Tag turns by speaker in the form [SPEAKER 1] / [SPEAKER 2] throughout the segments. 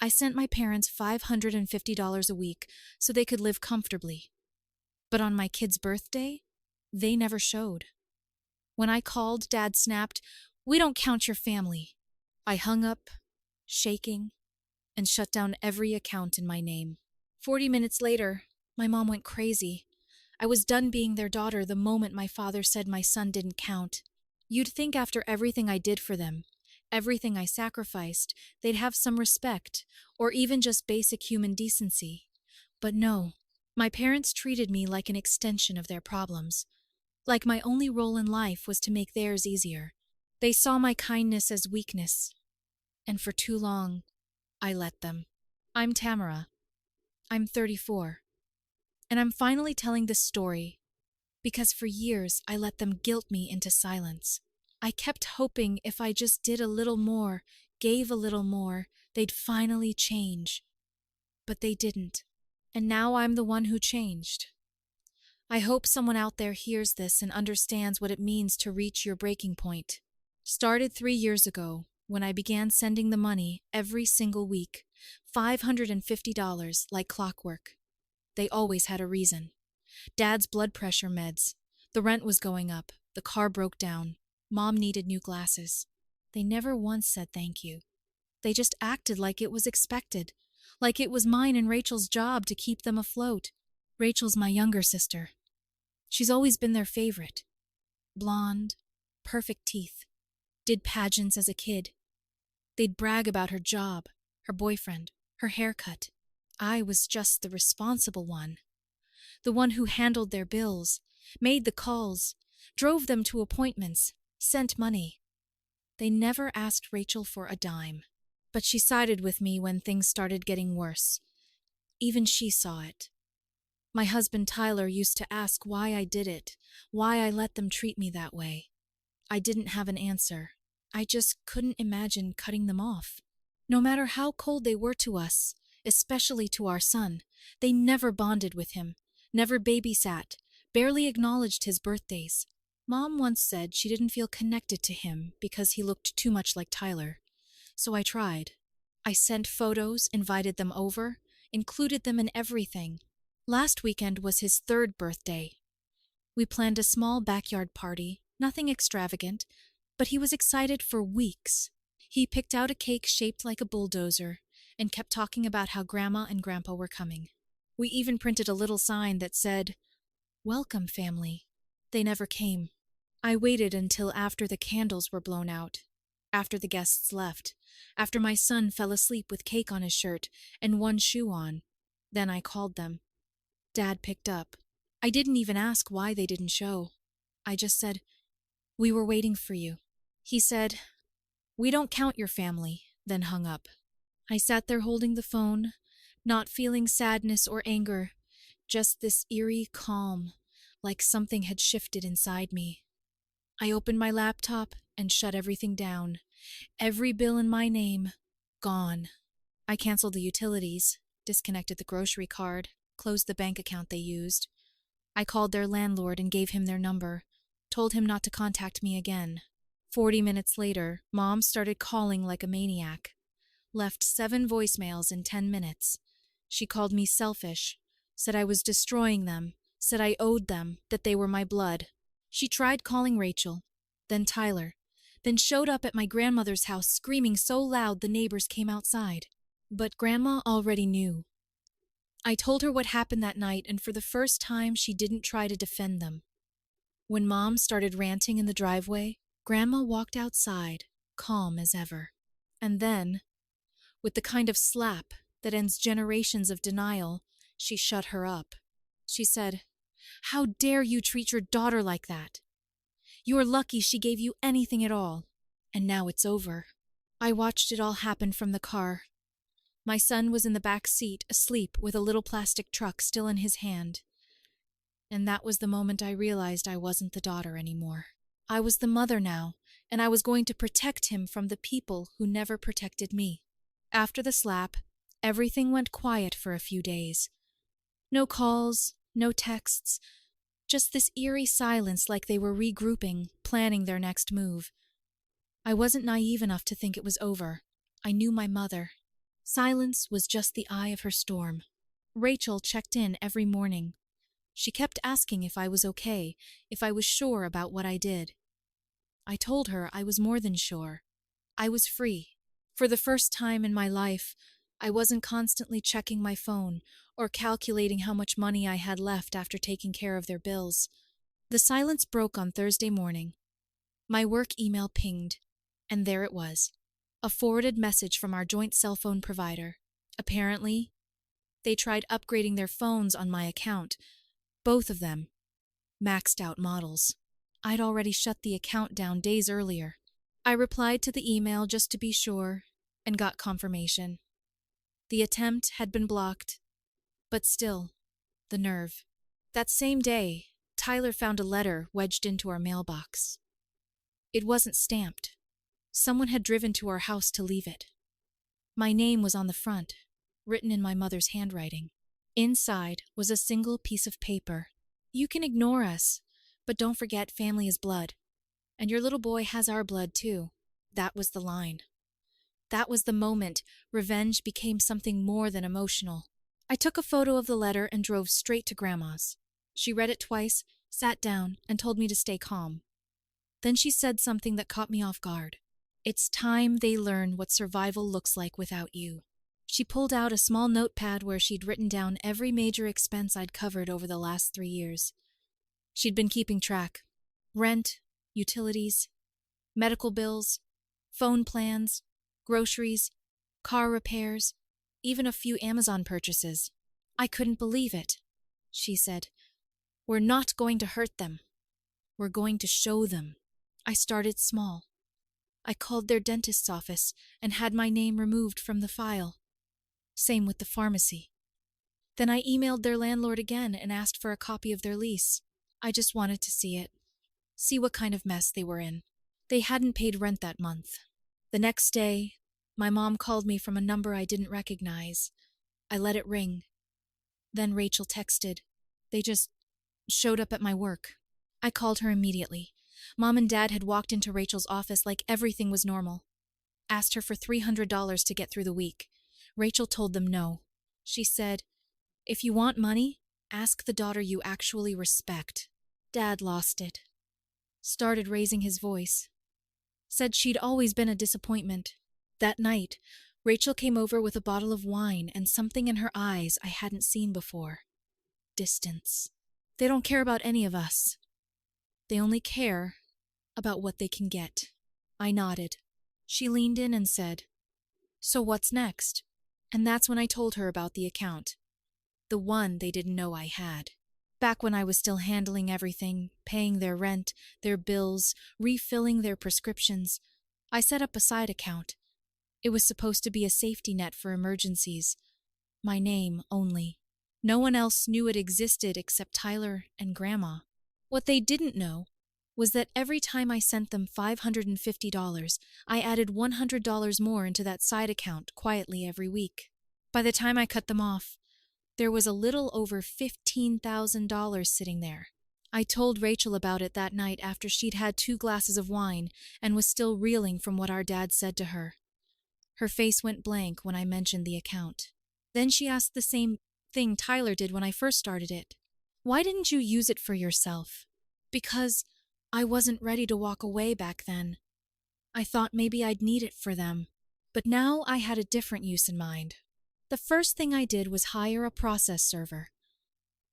[SPEAKER 1] I sent my parents $550 a week so they could live comfortably. But on my kid's birthday, they never showed. When I called, Dad snapped, "We don't count your family." I hung up, shaking, and shut down every account in my name. 40 minutes later, my mom went crazy. I was done being their daughter the moment my father said my son didn't count. You'd think after everything I did for them, everything I sacrificed, they'd have some respect, or even just basic human decency. But no, my parents treated me like an extension of their problems. Like my only role in life was to make theirs easier. They saw my kindness as weakness, and for too long, I let them. I'm Tamara. I'm 34. And I'm finally telling this story because for years I let them guilt me into silence. I kept hoping if I just did a little more, gave a little more, they'd finally change. But they didn't. And now I'm the one who changed. I hope someone out there hears this and understands what it means to reach your breaking point. Started 3 years ago when I began sending the money every single week, $550 like clockwork. They always had a reason. Dad's blood pressure meds. The rent was going up. The car broke down. Mom needed new glasses. They never once said thank you. They just acted like it was expected, like it was mine and Rachel's job to keep them afloat. Rachel's my younger sister. She's always been their favorite. Blonde, perfect teeth. Did pageants as a kid. They'd brag about her job, her boyfriend, her haircut. I was just the responsible one. The one who handled their bills, made the calls, drove them to appointments, sent money. They never asked Rachel for a dime, but she sided with me when things started getting worse. Even she saw it. My husband Tyler used to ask why I did it, why I let them treat me that way. I didn't have an answer. I just couldn't imagine cutting them off. No matter how cold they were to us, especially to our son, they never bonded with him, never babysat, barely acknowledged his birthdays. Mom once said she didn't feel connected to him because he looked too much like Tyler. So I tried. I sent photos, invited them over, included them in everything. Last weekend was his 3rd birthday. We planned a small backyard party, nothing extravagant, but he was excited for weeks. He picked out a cake shaped like a bulldozer and kept talking about how Grandma and Grandpa were coming. We even printed a little sign that said, "Welcome, family." They never came. I waited until after the candles were blown out, after the guests left, after my son fell asleep with cake on his shirt and one shoe on. Then I called them. Dad picked up. I didn't even ask why they didn't show. I just said, "We were waiting for you." He said, "We don't count your family," then hung up. I sat there holding the phone, not feeling sadness or anger, just this eerie calm, like something had shifted inside me. I opened my laptop and shut everything down. Every bill in my name, gone. I canceled the utilities, disconnected the grocery card, closed the bank account they used. I called their landlord and gave him their number, told him not to contact me again. 40 minutes later, Mom started calling like a maniac. Left 7 voicemails in 10 minutes. She called me selfish, said I was destroying them, said I owed them, that they were my blood. She tried calling Rachel, then Tyler, then showed up at my grandmother's house screaming so loud the neighbors came outside. But Grandma already knew. I told her what happened that night, and for the first time she didn't try to defend them. When Mom started ranting in the driveway, Grandma walked outside, calm as ever. And then, with the kind of slap that ends generations of denial, she shut her up. She said, "How dare you treat your daughter like that? You're lucky she gave you anything at all. And now it's over." I watched it all happen from the car. My son was in the back seat, asleep with a little plastic truck still in his hand. And that was the moment I realized I wasn't the daughter anymore. I was the mother now, and I was going to protect him from the people who never protected me. After the slap, everything went quiet for a few days. No calls, no texts, just this eerie silence like they were regrouping, planning their next move. I wasn't naive enough to think it was over. I knew my mother. Silence was just the eye of her storm. Rachel checked in every morning. She kept asking if I was okay, if I was sure about what I did. I told her I was more than sure. I was free. For the first time in my life, I wasn't constantly checking my phone or calculating how much money I had left after taking care of their bills. The silence broke on Thursday morning. My work email pinged, and there it was. A forwarded message from our joint cell phone provider. Apparently, they tried upgrading their phones on my account. Both of them. Maxed out models. I'd already shut the account down days earlier. I replied to the email just to be sure, and got confirmation. The attempt had been blocked, but still, the nerve. That same day, Tyler found a letter wedged into our mailbox. It wasn't stamped. Someone had driven to our house to leave it. My name was on the front, written in my mother's handwriting. Inside was a single piece of paper. You can ignore us, but don't forget family is blood. And your little boy has our blood too. That was the line. That was the moment revenge became something more than emotional. I took a photo of the letter and drove straight to Grandma's. She read it twice, sat down, and told me to stay calm. Then she said something that caught me off guard. It's time they learn what survival looks like without you. She pulled out a small notepad where she'd written down every major expense I'd covered over the last 3 years. She'd been keeping track. Rent, utilities, medical bills, phone plans, groceries, car repairs, even a few Amazon purchases. I couldn't believe it. She said, "We're not going to hurt them. We're going to show them." I started small. I called their dentist's office and had my name removed from the file. Same with the pharmacy. Then I emailed their landlord again and asked for a copy of their lease. I just wanted to see it. See what kind of mess they were in. They hadn't paid rent that month. The next day, my mom called me from a number I didn't recognize. I let it ring. Then Rachel texted. They just showed up at my work. I called her immediately. Mom and Dad had walked into Rachel's office like everything was normal. Asked her for $300 to get through the week. Rachel told them no. She said, "If you want money, ask the daughter you actually respect." Dad lost it. Started raising his voice. Said she'd always been a disappointment. That night, Rachel came over with a bottle of wine and something in her eyes I hadn't seen before. Distance. They don't care about any of us. They only care about what they can get. I nodded. She leaned in and said, "So what's next?" And that's when I told her about the account. The one they didn't know I had. Back when I was still handling everything, paying their rent, their bills, refilling their prescriptions, I set up a side account. It was supposed to be a safety net for emergencies. My name only. No one else knew it existed except Tyler and Grandma. What they didn't know was that every time I sent them $550, I added $100 more into that side account quietly every week. By the time I cut them off, there was a little over $15,000 sitting there. I told Rachel about it that night after she'd had 2 glasses of wine and was still reeling from what our dad said to her. Her face went blank when I mentioned the account. Then she asked the same thing Tyler did when I first started it. "Why didn't you use it for yourself?" "Because I wasn't ready to walk away back then. I thought maybe I'd need it for them. But now I had a different use in mind. The first thing I did was hire a process server.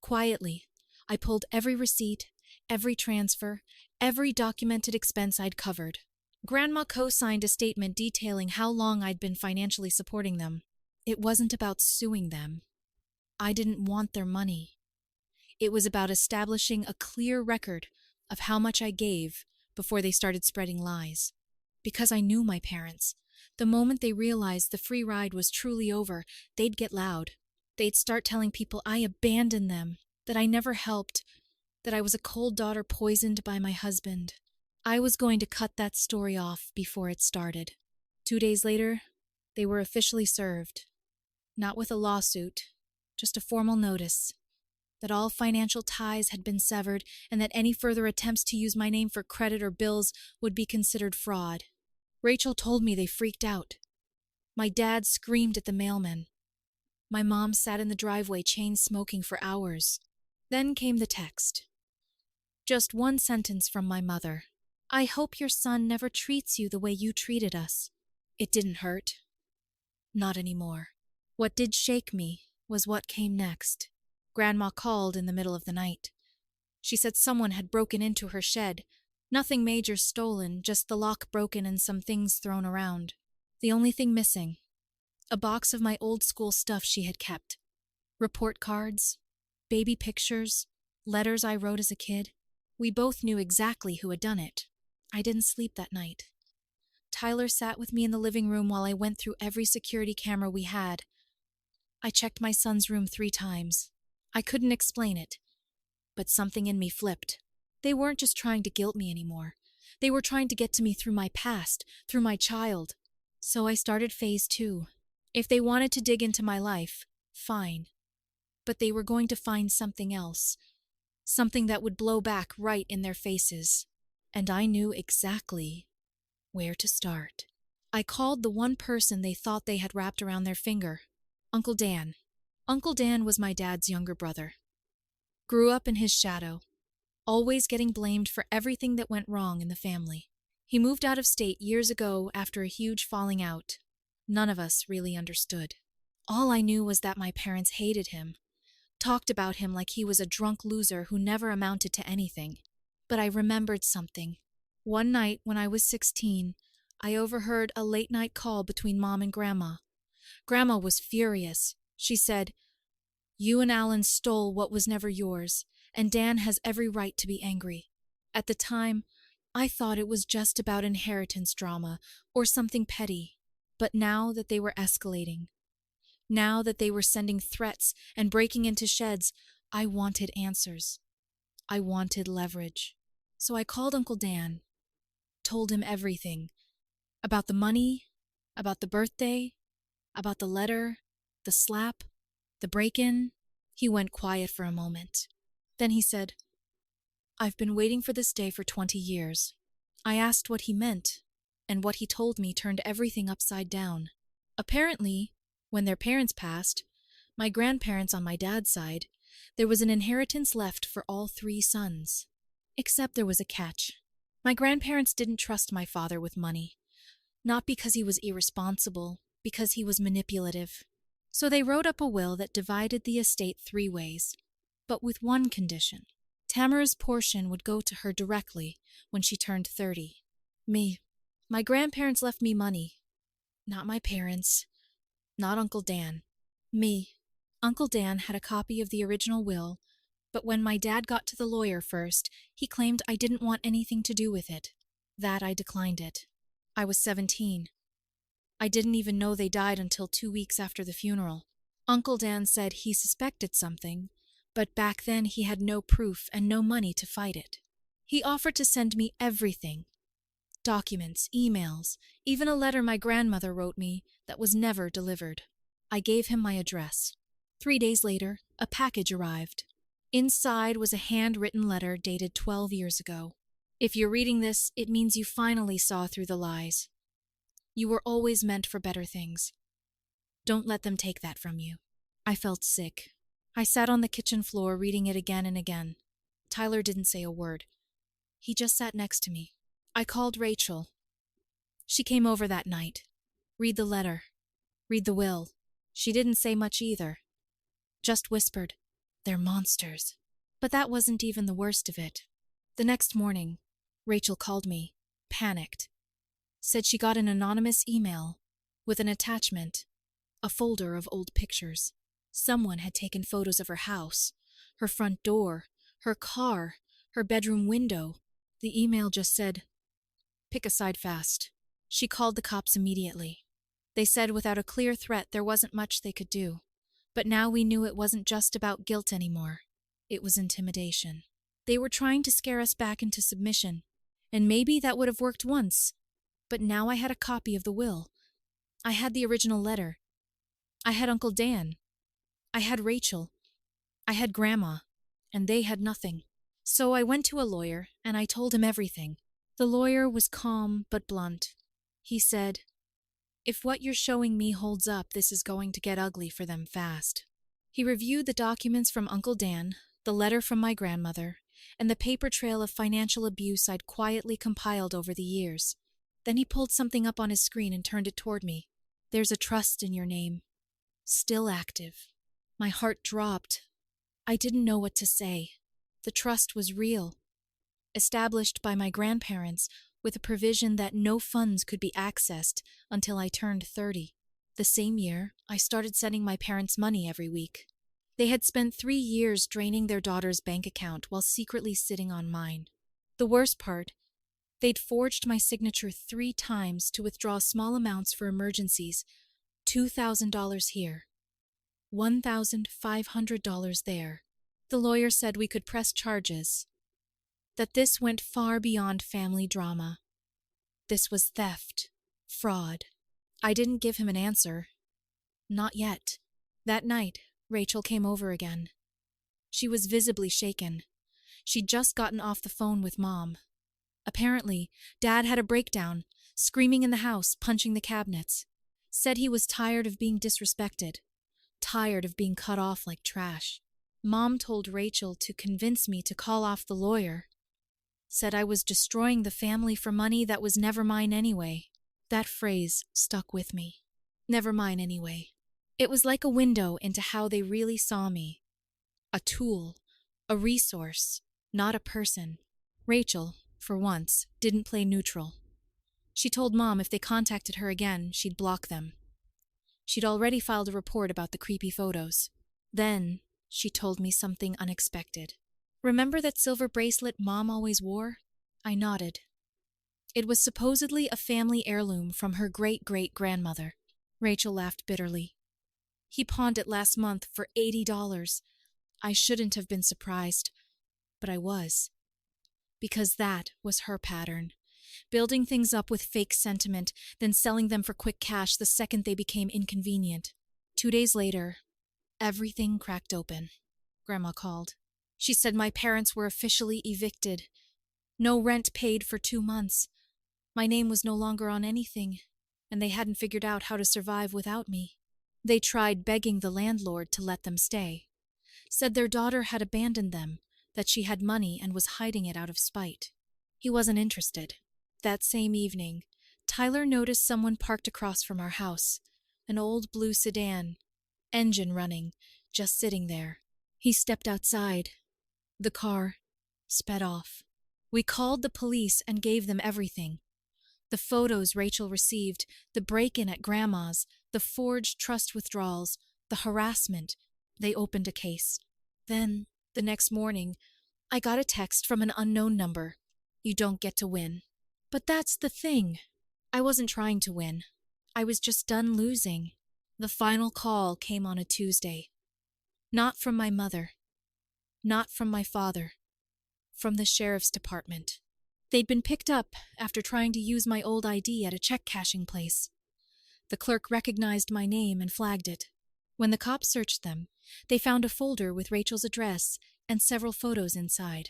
[SPEAKER 1] Quietly, I pulled every receipt, every transfer, every documented expense I'd covered. Grandma co-signed a statement detailing how long I'd been financially supporting them. It wasn't about suing them. I didn't want their money. It was about establishing a clear record of how much I gave before they started spreading lies. Because I knew my parents. The moment they realized the free ride was truly over, they'd get loud. They'd start telling people I abandoned them, that I never helped, that I was a cold daughter poisoned by my husband. I was going to cut that story off before it started. 2 days later, they were officially served. Not with a lawsuit, just a formal notice that all financial ties had been severed and that any further attempts to use my name for credit or bills would be considered fraud. Rachel told me they freaked out. My dad screamed at the mailman. My mom sat in the driveway chain smoking for hours. Then came the text. Just one sentence from my mother. I hope your son never treats you the way you treated us. It didn't hurt. Not anymore. What did shake me was what came next. Grandma called in the middle of the night. She said someone had broken into her shed. Nothing major stolen, just the lock broken and some things thrown around. The only thing missing, a box of my old school stuff she had kept. Report cards, baby pictures, letters I wrote as a kid. We both knew exactly who had done it. I didn't sleep that night. Tyler sat with me in the living room while I went through every security camera we had. I checked my son's room 3 times. I couldn't explain it, but something in me flipped. They weren't just trying to guilt me anymore. They were trying to get to me through my past, through my child. So I started phase 2. If they wanted to dig into my life, fine. But they were going to find something else. Something that would blow back right in their faces. And I knew exactly where to start. I called the one person they thought they had wrapped around their finger. Uncle Dan. Uncle Dan was my dad's younger brother. Grew up in his shadow, always getting blamed for everything that went wrong in the family. He moved out of state years ago after a huge falling out. None of us really understood. All I knew was that my parents hated him, talked about him like he was a drunk loser who never amounted to anything. But I remembered something. One night when I was 16, I overheard a late-night call between Mom and Grandma. Grandma was furious. She said, "You and Alan stole what was never yours, and Dan has every right to be angry." At the time, I thought it was just about inheritance drama or something petty. But now that they were escalating, now that they were sending threats and breaking into sheds, I wanted answers. I wanted leverage. So I called Uncle Dan, told him everything. About the money, about the birthday, about the letter, the slap, the break-in. He went quiet for a moment. Then he said, "I've been waiting for this day for 20 years. I asked what he meant, and what he told me turned everything upside down. Apparently, when their parents passed, my grandparents on my dad's side, there was an inheritance left for all 3 sons. Except there was a catch. My grandparents didn't trust my father with money. Not because he was irresponsible, because he was manipulative. So they wrote up a will that divided the estate 3 ways, but with one condition. Tamara's portion would go to her directly when she turned 30. Me. My grandparents left me money. Not my parents. Not Uncle Dan. Me. Uncle Dan had a copy of the original will, but when my dad got to the lawyer first, he claimed I didn't want anything to do with it. That I declined it. I was 17. I didn't even know they died until 2 weeks after the funeral. Uncle Dan said he suspected something, but back then he had no proof and no money to fight it. He offered to send me everything. Documents, emails, even a letter my grandmother wrote me that was never delivered. I gave him my address. 3 days later, a package arrived. Inside was a handwritten letter dated 12 years ago. If you're reading this, it means you finally saw through the lies. You were always meant for better things. Don't let them take that from you. I felt sick. I sat on the kitchen floor reading it again and again. Tyler didn't say a word. He just sat next to me. I called Rachel. She came over that night. Read the letter. Read the will. She didn't say much either. Just whispered, "They're monsters." But that wasn't even the worst of it. The next morning, Rachel called me, panicked. Said she got an anonymous email with an attachment, a folder of old pictures. Someone had taken photos of her house, her front door, her car, her bedroom window. The email just said, "Pick a side fast." She called the cops immediately. They said without a clear threat there wasn't much they could do. But now we knew it wasn't just about guilt anymore. It was intimidation. They were trying to scare us back into submission. And maybe that would have worked once. But now I had a copy of the will. I had the original letter. I had Uncle Dan. I had Rachel. I had Grandma. And they had nothing. So I went to a lawyer, and I told him everything. The lawyer was calm but blunt. He said, If what you're showing me holds up, this is going to get ugly for them fast. He reviewed the documents from Uncle Dan, the letter from my grandmother, and the paper trail of financial abuse I'd quietly compiled over the years. Then he pulled something up on his screen and turned it toward me. There's a trust in your name. Still active. My heart dropped. I didn't know what to say. The trust was real. Established by my grandparents with a provision that no funds could be accessed until I turned 30. The same year, I started sending my parents money every week. They had spent 3 years draining their daughter's bank account while secretly sitting on mine. The worst part, they'd forged my signature 3 times to withdraw small amounts for emergencies. $2,000 here, $1,500 there. The lawyer said we could press charges, that this went far beyond family drama. This was theft, fraud. I didn't give him an answer. Not yet. That night, Rachel came over again. She was visibly shaken. She'd just gotten off the phone with Mom. Apparently, Dad had a breakdown, screaming in the house, punching the cabinets. Said he was tired of being disrespected, tired of being cut off like trash. Mom told Rachel to convince me to call off the lawyer. Said I was destroying the family for money that was never mine anyway. That phrase stuck with me. Never mine anyway. It was like a window into how they really saw me. A tool, a resource, not a person. Rachel, for once, didn't play neutral. She told Mom if they contacted her again, she'd block them. She'd already filed a report about the creepy photos. Then, she told me something unexpected. Remember that silver bracelet Mom always wore? I nodded. It was supposedly a family heirloom from her great-great-grandmother. Rachel laughed bitterly. He pawned it last month for $80. I shouldn't have been surprised, but I was. Because that was her pattern. Building things up with fake sentiment, then selling them for quick cash the second they became inconvenient. 2 days later, everything cracked open. Grandma called. She said my parents were officially evicted. No rent paid for 2 months. My name was no longer on anything, and they hadn't figured out how to survive without me. They tried begging the landlord to let them stay. Said their daughter had abandoned them, that she had money and was hiding it out of spite. He wasn't interested. That same evening, Tyler noticed someone parked across from our house. An old blue sedan, engine running, just sitting there. He stepped outside. The car sped off. We called the police and gave them everything. The photos Rachel received, the break-in at Grandma's, the forged trust withdrawals, the harassment. They opened a case. Then, the next morning, I got a text from an unknown number. You don't get to win. But that's the thing. I wasn't trying to win. I was just done losing. The final call came on a Tuesday. Not from my mother. Not from my father. From the sheriff's department. They'd been picked up after trying to use my old ID at a check cashing place. The clerk recognized my name and flagged it. When the cops searched them, they found a folder with Rachel's address and several photos inside.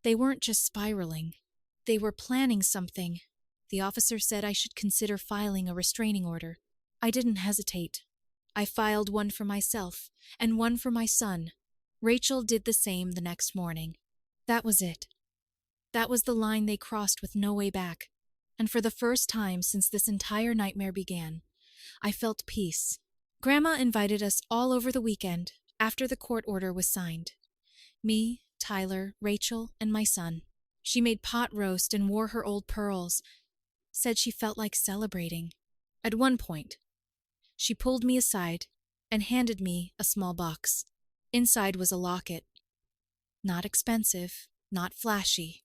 [SPEAKER 1] They weren't just spiraling. They were planning something. The officer said I should consider filing a restraining order. I didn't hesitate. I filed one for myself and one for my son. Rachel did the same the next morning. That was it. That was the line they crossed with no way back. And for the first time since this entire nightmare began, I felt peace. Grandma invited us all over the weekend after the court order was signed. Me, Tyler, Rachel, and my son. She made pot roast and wore her old pearls. Said she felt like celebrating. At one point, she pulled me aside and handed me a small box. Inside was a locket. Not expensive, not flashy.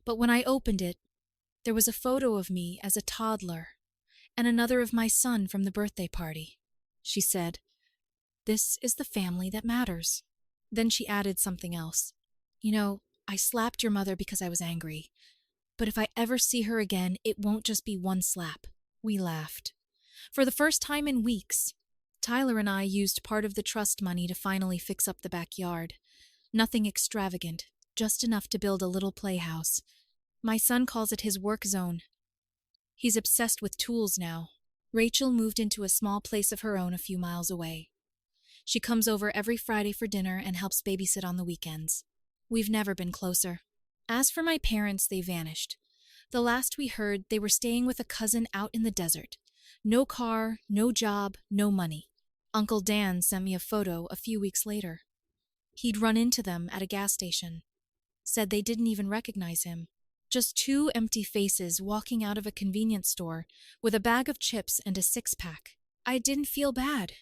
[SPEAKER 1] But when I opened it, there was a photo of me as a toddler and another of my son from the birthday party. She said, "This is the family that matters." Then she added something else. "You know, I slapped your mother because I was angry. But if I ever see her again, it won't just be one slap." We laughed. For the first time in weeks, Tyler and I used part of the trust money to finally fix up the backyard. Nothing extravagant, just enough to build a little playhouse. My son calls it his work zone. He's obsessed with tools now. Rachel moved into a small place of her own a few miles away. She comes over every Friday for dinner and helps babysit on the weekends. We've never been closer. As for my parents, they vanished. The last we heard, they were staying with a cousin out in the desert. No car, no job, no money. Uncle Dan sent me a photo a few weeks later. He'd run into them at a gas station. Said they didn't even recognize him. Just two empty faces walking out of a convenience store with a bag of chips and a six-pack. I didn't feel bad.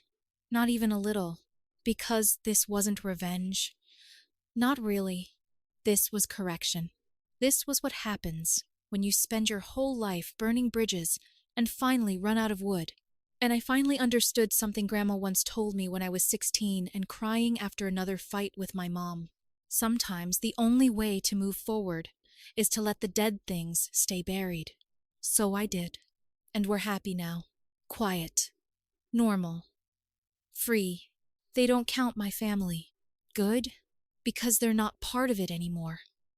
[SPEAKER 1] Not even a little. Because this wasn't revenge. Not really. This was correction. This was what happens when you spend your whole life burning bridges and finally run out of wood. And I finally understood something Grandma once told me when I was 16 and crying after another fight with my mom. Sometimes the only way to move forward is to let the dead things stay buried. So I did. And we're happy now. Quiet. Normal. Free. They don't count my family. Good? Because they're not part of it anymore.